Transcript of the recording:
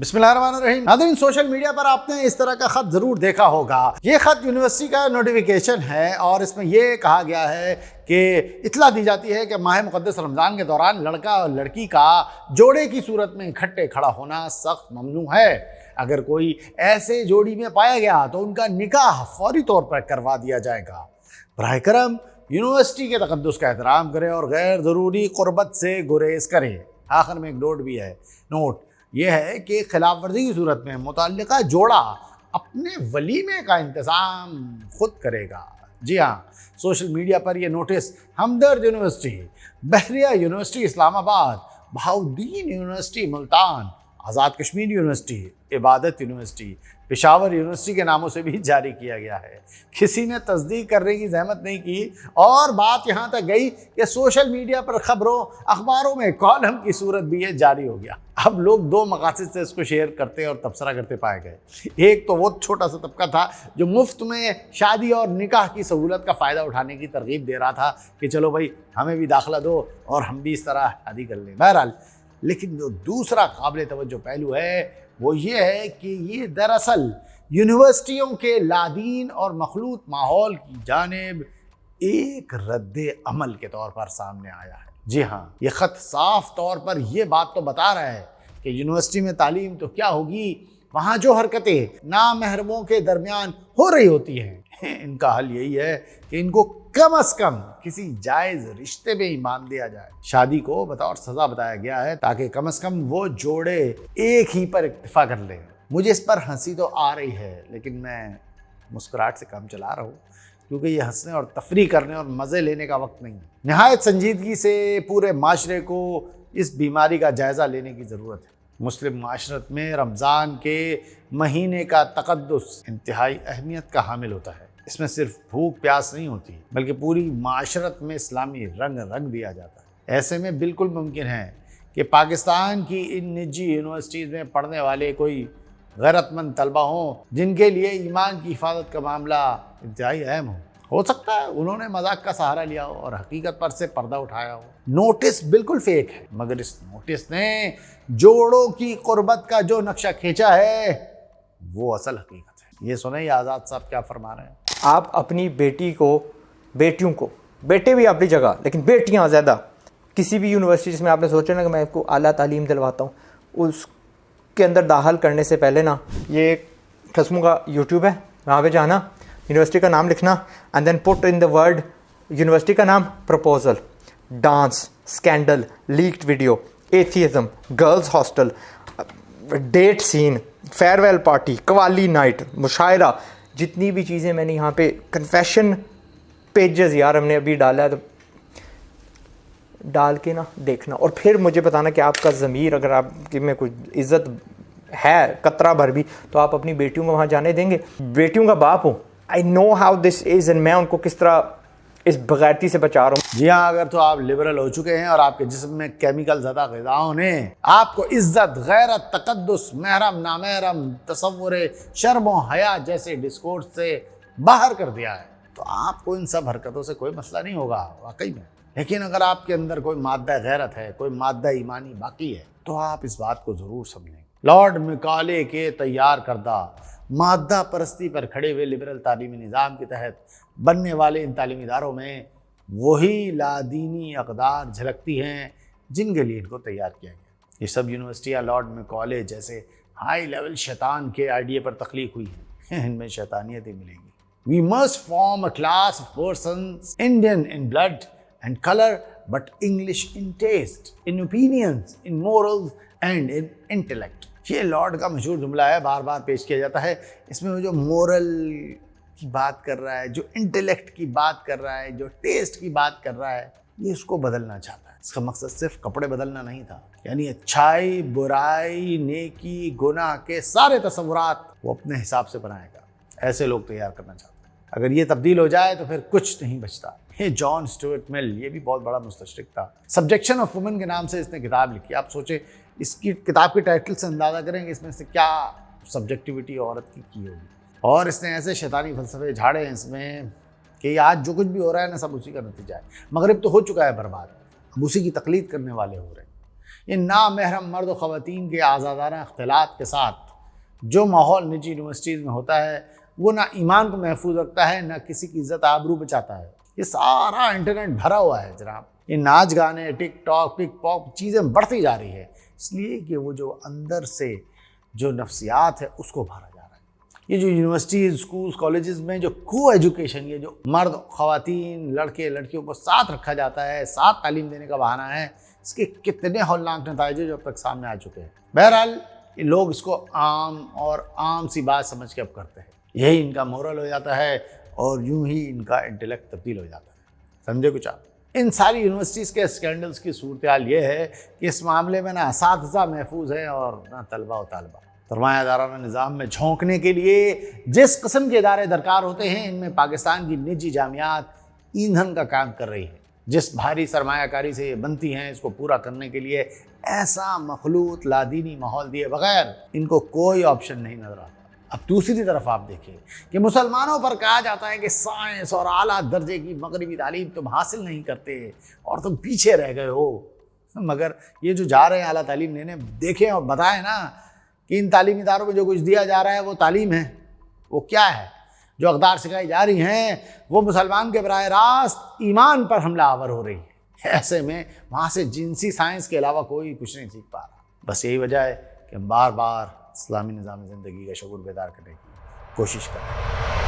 बिस्मिल्लाहिर्रहमानिर्रहीम। नाज़रीन, social media पर आपने इस तरह का ख़त ज़रूर देखा होगा। ये ख़त यूनिवर्सिटी का नोटिफिकेशन है और इसमें ये कहा गया है कि इत्तला दी जाती है कि माह मुक़द्दस रमज़ान के दौरान लड़का और लड़की का जोड़े की सूरत में इकट्ठे खड़ा होना सख्त ममनू है। अगर कोई ऐसे जोड़ी में पाया गया तो उनका निकाह फौरी तौर पर करवा दिया जाएगा। बराए करम यूनिवर्सिटी के तक़द्दुस का एहतराम करें और गैर ज़रूरी क़ुर्बत से गुरेज करें। आखिर में एक नोट भी है। नोट यह है कि खिलाफ वर्जी की सूरत में मुतल्लिका जोड़ा अपने वलीमे का इंतज़ाम खुद करेगा। जी हाँ, सोशल मीडिया पर यह नोटिस हमदर्द यूनिवर्सिटी, बहरिया university Islamabad, Bahauddin university Multan, Azad Kashmir university, इबादत यूनिवर्सिटी, पेशावर यूनिवर्सिटी के नामों से भी जारी किया गया है। किसी ने तस्दीक करने की जहमत नहीं की और बात यहाँ तक गई कि सोशल मीडिया पर खबरों अखबारों में कॉलम की सूरत भी ये जारी हो गया। अब लोग दो मकासद से इसको शेयर करते और तबसरा करते पाए गए। एक तो वो छोटा सा तबका था जो मुफ्त में शादी और निकाह की सहूलत का फ़ायदा उठाने की तरगीब दे रहा था कि चलो भाई हमें भी दाखिला दो और हम भी इस तरह शादी कर लें। बहरहाल, लेकिन जो दूसरा काबिल तवज्जो पहलू है वो ये है कि ये दरअसल यूनिवर्सिटियों के लादीन और मखलूत माहौल की जानिब एक रद्द अमल के तौर पर सामने आया है। जी हाँ, ये ख़त साफ तौर पर यह बात तो बता रहा है कि यूनिवर्सिटी में तालीम तो क्या होगी, वहाँ जो हरकतें नामहरमों के दरमियान हो रही होती हैं, इनका हल यही है कि इनको कम अज़ कम किसी जायज़ रिश्ते में ही मान दिया जाए। शादी को बतौर सज़ा बताया गया है ताकि कम अज़ कम वो जोड़े एक ही पर इक्तिफा कर लें। मुझे इस पर हंसी तो आ रही है लेकिन मैं मुस्कुराहट से काम चला रहा हूँ क्योंकि ये हंसने और तफरी करने और मज़े लेने का वक्त नहीं है। नहायत संजीदगी से पूरे माशरे को इस बीमारी का जायज़ा लेने की ज़रूरत है। मुस्लिम माशरत में रमज़ान के महीने का तक़द्दुस इंतहाई अहमियत का हामिल होता है। इसमें सिर्फ भूख प्यास नहीं होती बल्कि पूरी माशरत में इस्लामी रंग दिया जाता है। ऐसे में बिल्कुल मुमकिन है कि पाकिस्तान की इन निजी यूनिवर्सिटीज़ में पढ़ने वाले कोई गैरतमंद तलबा हों जिनके लिए ईमान की हिफाजत का मामला इंतहाई अहम हो सकता है उन्होंने मजाक का सहारा लिया हो और हकीकत पर से पर्दा उठाया हो। नोटिस बिल्कुल फेक है मगर इस नोटिस ने जोड़ों की कुर्बत का जो नक्शा खींचा है वो असल हकीकत है। ये सुने आज़ाद साहब क्या फरमा रहे हैं। आप अपनी बेटियों को, बेटे भी अपनी जगह लेकिन बेटियां ज़्यादा, किसी भी यूनिवर्सिटी जिसमें आपने सोचा ना कि मैं आपको आला तालीम दिलवाता हूँ, उसके अंदर दाखिल करने से पहले ना ये खस्मों का यूट्यूब है, वहाँ पे जाना, यूनिवर्सिटी का नाम लिखना and then put in the word university का नाम, proposal, dance, scandal, leaked video, atheism, girls hostel, date scene, farewell party, qawwali night, mushaira, जितनी भी चीज़ें मैंने यहाँ पे कन्फेशन पेजेस यार हमने अभी डाला है, तो डाल के ना देखना और फिर मुझे बताना कि आपका ज़मीर अगर आपके में कुछ इज़्ज़त है कतरा भर भी तो आप अपनी बेटियों को वहाँ जाने देंगे। बेटियों का बाप हूँ, I know how this is and मैं उनको किस तरह इस बगैरती से बचा रहा हूँ। जी हाँ, अगर तो आप लिबरल हो चुके हैं और आपके जिस्म में केमिकल ज़्यादा ग़िज़ाओं ने आपको इज़्ज़त, गैरत, तक़द्दुस, महरम, नामहरम, तसव्वुर, शर्म व हया जैसे डिस्कोर्स से बाहर कर दिया है तो आपको इन सब हरकतों से कोई मसला नहीं होगा वाकई में। लेकिन अगर आपके अंदर कोई मादा गैरत है, कोई मादा ईमानी बाकी है तो आप इस बात को ज़रूर समझें। लॉर्ड मैकाले के तैयार करदा मादा परस्ती पर खड़े हुए लिबरल तालीमी निज़ाम के तहत बनने वाले इन तालीमी इदारों में वही लादीनी अक़दार झलकती हैं जिनके लिए इनको तैयार किया गया। ये सब यूनिवर्सिटियाँ लॉर्ड मैकाले जैसे हाई लेवल शैतान के आइडिया पर तख्लीक हुई हैं। इनमें शैतानियतें मिलेंगी। We must form a class of persons Indian in blood and colour but English in taste, in opinions, in morals and in intellect. ये लॉर्ड का मशहूर जुमला है, बार बार पेश किया जाता है। इसमें वो जो मोरल की बात कर रहा है, जो इंटेलेक्ट की बात कर रहा है, जो टेस्ट की बात कर रहा है, ये उसको बदलना चाहता है। इसका मकसद सिर्फ कपड़े बदलना नहीं था, यानी अच्छाई, बुराई, नेकी, गुनाह के सारे तस्वुरात वो अपने हिसाब से बनाएगा। ऐसे लोग तैयार करना चाहता है। अगर ये तब्दील हो जाए तो फिर कुछ नहीं बचता। ये जॉन स्टुअर्ट मिल, ये भी बहुत बड़ा मुस्तशरिक था। सब्जेक्शन ऑफ वुमेन के नाम से इसने किताब लिखी। आप सोचे इसकी किताब के टाइटल से अंदाज़ा करेंगे इसमें से क्या सब्जेक्टिविटी औरत की होगी। और इसने ऐसे शैतानी फ़लसफ़े झाड़े हैं इसमें कि आज जो कुछ भी हो रहा है ना सब उसी का नतीजा है। मगरिब तो हो चुका है बर्बाद, अब उसी की तकलीद करने वाले हो रहे हैं। इन नामहरम मर्द ख़वातीन के आज़ादाना अख्तिलात के साथ जो माहौल निजी यूनिवर्सिटीज़ में होता है वो ना ईमान को महफूज रखता है, ना किसी की इज़्ज़त आबरू बचाता है। ये सारा इंटरनेट भरा हुआ है जनाब। ये नाच गाने, टिकटॉक, पिक पॉप चीज़ें बढ़ती जा रही है, इसलिए कि वो जो अंदर से जो नफ्सियात है उसको भरा जा रहा है। ये जो यूनिवर्सिटीज़, स्कूल्स, कॉलेजेस में जो को एजुकेशन, ये जो मर्द ख़वातीन, लड़के लड़कियों को साथ रखा जाता है, साथ तालीम देने का बहाना है, इसके कितने हौलनाक नतीजे जो अब तक सामने आ चुके हैं। बहरहाल ये लोग इसको आम सी बात समझ के अब करते हैं, यही इनका मोरल हो जाता है और यूं ही इनका इंटेलेक्ट तब्दील हो जाता है। समझे कुछ आप? इन सारी यूनिवर्सिटीज़ के स्कैंडल्स की सूरत हाल ये है कि इस मामले में ना असातिज़ा महफूज है और ना तलबा व तालबा। सरमायादाराना निज़ाम में झोंकने के लिए जिस किस्म के इदारे दरकार होते हैं, इनमें पाकिस्तान की निजी जामियात ईंधन का काम कर रही है। जिस भारी सरमायाकारी से ये बनती हैं, इसको पूरा करने के लिए ऐसा मखलूत लादीनी माहौल दिए बगैर इनको कोई ऑप्शन नहीं नजर आता। अब दूसरी तरफ आप देखिए कि मुसलमानों पर कहा जाता है कि साइंस और आला दर्जे की मगरबी तालीम तुम हासिल नहीं करते और तुम पीछे रह गए हो। मगर ये जो जा रहे हैं आला तालीम लेने, देखें और बताएं ना कि इन तालीमी इदारों में जो कुछ दिया जा रहा है वो तालीम है, वो क्या है? जो अक़दार सिखाई जा रही हैं वो मुसलमान के बराह रास्त ईमान पर हमला आवर हो रही है। ऐसे में वहाँ से जिनसी साइंस के अलावा कोई कुछ नहीं सीख पा रहा। बस यही वजह है कि हम बार बार इस्लामी निज़ाम ज़िंदगी का शऊर बेदार करने की कोशिश कर रहे हैं।